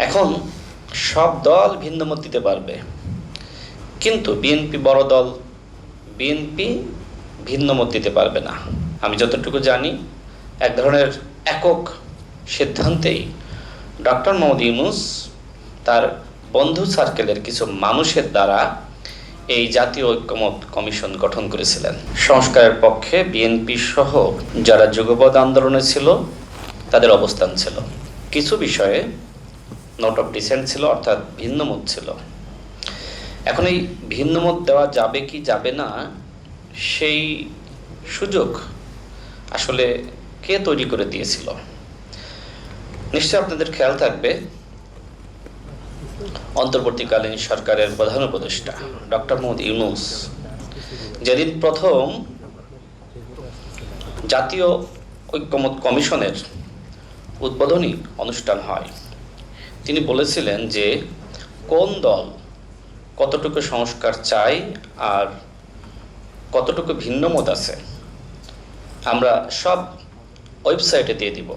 এখন সব দল ভিন্ন মত দিতে পারবে, কিন্তু বিএনপি বড় দল, বিএনপি ভিন্ন মত দিতে পারবে না। আমি যতটুকু জানি এক ধরনের একক সিদ্ধান্তেই ডক্টর মোহাম্মদ ইউনূস তার বন্ধু সার্কেলের কিছু মানুষের দ্বারা এই জাতীয় ঐক্যমত কমিশন গঠন করেছিলেন। সংস্কারের পক্ষে বিএনপি সহ যারা যুগপৎ আন্দোলনে ছিল তাদের অবস্থান ছিল। কিছু বিষয়ে নোট অফ ডিসেন্ট ছিল, অর্থাৎ ভিন্নমত ছিল। এখন এই ভিন্নমত দেওয়া যাবে কি যাবে না, সেই সুযোগ আসলে কে তৈরি করে দিয়েছিল? নিশ্চয় আপনাদের খেয়াল থাকবে, অন্তর্বর্তীকালীন সরকারের প্রধান উপদেষ্টা ডক্টর মোহাম্মদ ইউনূস যেদিন প্রথম জাতীয় ঐক্যমত কমিশনের উদ্বোধনী অনুষ্ঠান হয়, তিনি বলেছিলেন যে কোন দল কতটুকু সংস্কার চাই আর কতটুকু ভিন্নমত আছে আমরা সব ওয়েবসাইটে দিয়ে দিব।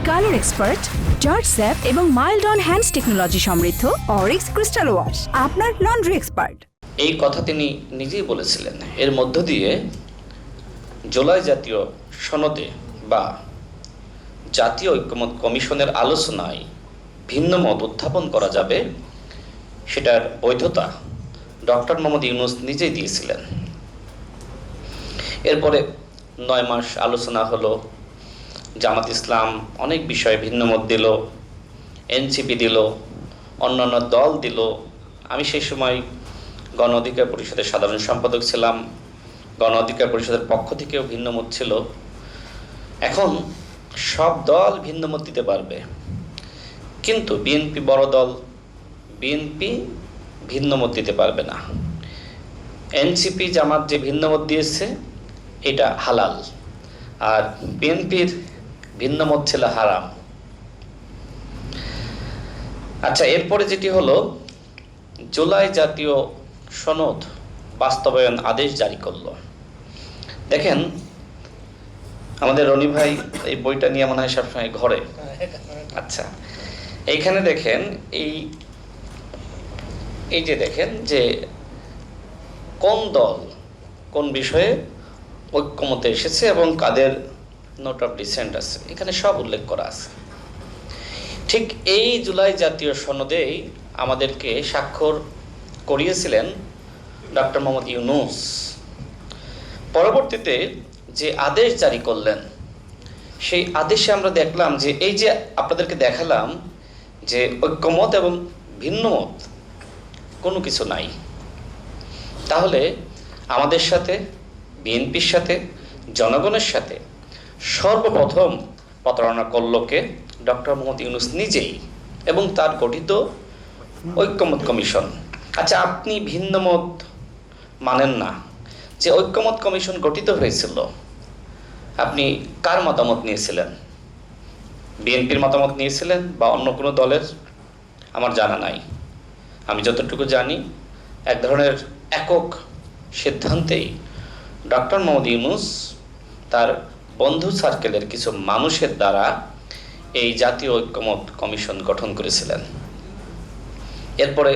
কালার এক্সপার্ট, জর্জ স্যাপ এবং মাইল্ড অন হ্যান্ডস টেকনোলজি সমৃদ্ধ অরিক্স ক্রিস্টাল ওয়াশ আপনার লন্ড্রি এক্সপার্ট। এই কথা তিনি নিজেই বলেছিলেন। এর মধ্য দিয়ে জুলাই জাতীয় সনদে বা জাতীয় ঐক্যমত কমিশনের আলোচনায় ভিন্ন মত উত্থাপন করা যাবে, সেটার বৈধতা ডক্টর মোহাম্মদ ইউনূস নিজেই দিয়েছিলেন। এরপরে 9 মাস আলোচনা হলো, জামাত ইসলাম অনেক বিষয়ে ভিন্ন মত দিল, এনসিপি দিল, অন্যান্য দল দিল। আমি সেই সময় গণ অধিকার পরিষদের সাধারণ সম্পাদক ছিলাম, গণ অধিকার পরিষদের পক্ষ থেকেও ভিন্ন মত ছিল। এখন সব দল ভিন্ন মত দিতে পারবে, কিন্তু বিএনপি বড় দল, বিএনপি ভিন্ন মত দিতে পারবে না। এনসিপি জামাত যে ভিন্ন মত দিয়েছে এটা হালাল, আর বিএনপির ভিন্ন মত ছিল হারাম। আচ্ছা, এরপরে যেটি হলো, জুলাই জাতীয় সনদ বাস্তবায়ন আদেশ জারি করলো। দেখেন, আমাদের রনি ভাই এই বইটা নিয়ে মনে হয় সবসময় ঘরে। আচ্ছা, এইখানে দেখেন, এই যে দেখেন যে কোন দল কোন বিষয়ে ঐক্যমতে এসেছে এবং কাদের নোট অফ ডিসেন্ট আছে, এখানে সব উল্লেখ করা আছে। ঠিক এই জুলাই জাতীয় সনদেই আমাদেরকে স্বাক্ষর করিয়েছিলেন ডক্টর মোহাম্মদ ইউনূস। পরবর্তীতে যে আদেশ জারি করলেন, সেই আদেশে আমরা দেখলাম যে এই যে আপনাদেরকে দেখালাম যে ঐক্যমত এবং ভিন্নমত কোনো কিছু নাই। তাহলে আমাদের সাথে, বিএনপির সাথে, জনগণের সাথে সর্বপ্রথম প্রতারণা করলো কে? ডক্টর মোহাম্মদ ইউনূস নিজেই এবং তার গঠিত ঐক্যমত কমিশন। আচ্ছা, আপনি ভিন্নমত মানেন না, যে ঐক্যমত কমিশন গঠিত হয়েছিল আপনি কার মতামত নিয়েছিলেন? বিএনপির মতামত নিয়েছিলেন বা অন্য কোনো দলের? আমার জানা নাই। আমি যতটুকু জানি এক ধরনের একক সিদ্ধান্তেই ডক্টর মোহাম্মদ ইউনূস তার বন্ধু সার্কেলের কিছু মানুষের দ্বারা এই জাতীয় ঐক্যমত কমিশন গঠন করেছিলেন। এরপরে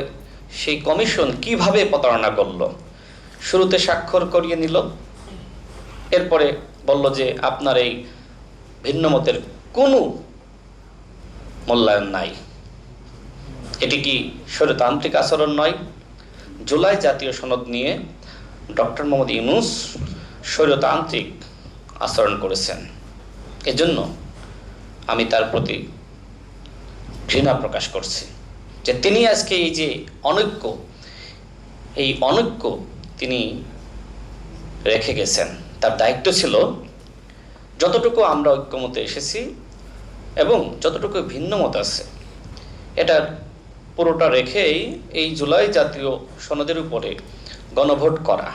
সেই কমিশন কিভাবে প্রতারণা করলো? শুরুতে স্বাক্ষর করিয়ে নিল, এরপরে বলল যে আপনার এই ভিন্নমতের কোনো মূল্যায়ন নাই। এটি কি স্বৈরতান্ত্রিক আচরণ নয়? জুলাই জাতীয় সনদ নিয়ে ডক্টর মোহাম্মদ ইউনূস স্বৈরতান্ত্রিক আচরণ করেছেন। এজন্য আমি তার প্রতি ঘৃণা প্রকাশ করছি যে তিনি আজকে এই যে অনৈক্য তিনি রেখে গেছেন। তার দায়িত্ব ছিল যতটুকু আমরা ঐক্যমতে এসেছি এবং যতটুকু ভিন্নমত আছে এটার পুরোটা রেখেই এই জুলাই জাতীয় সনদের উপরে গণভোট করা।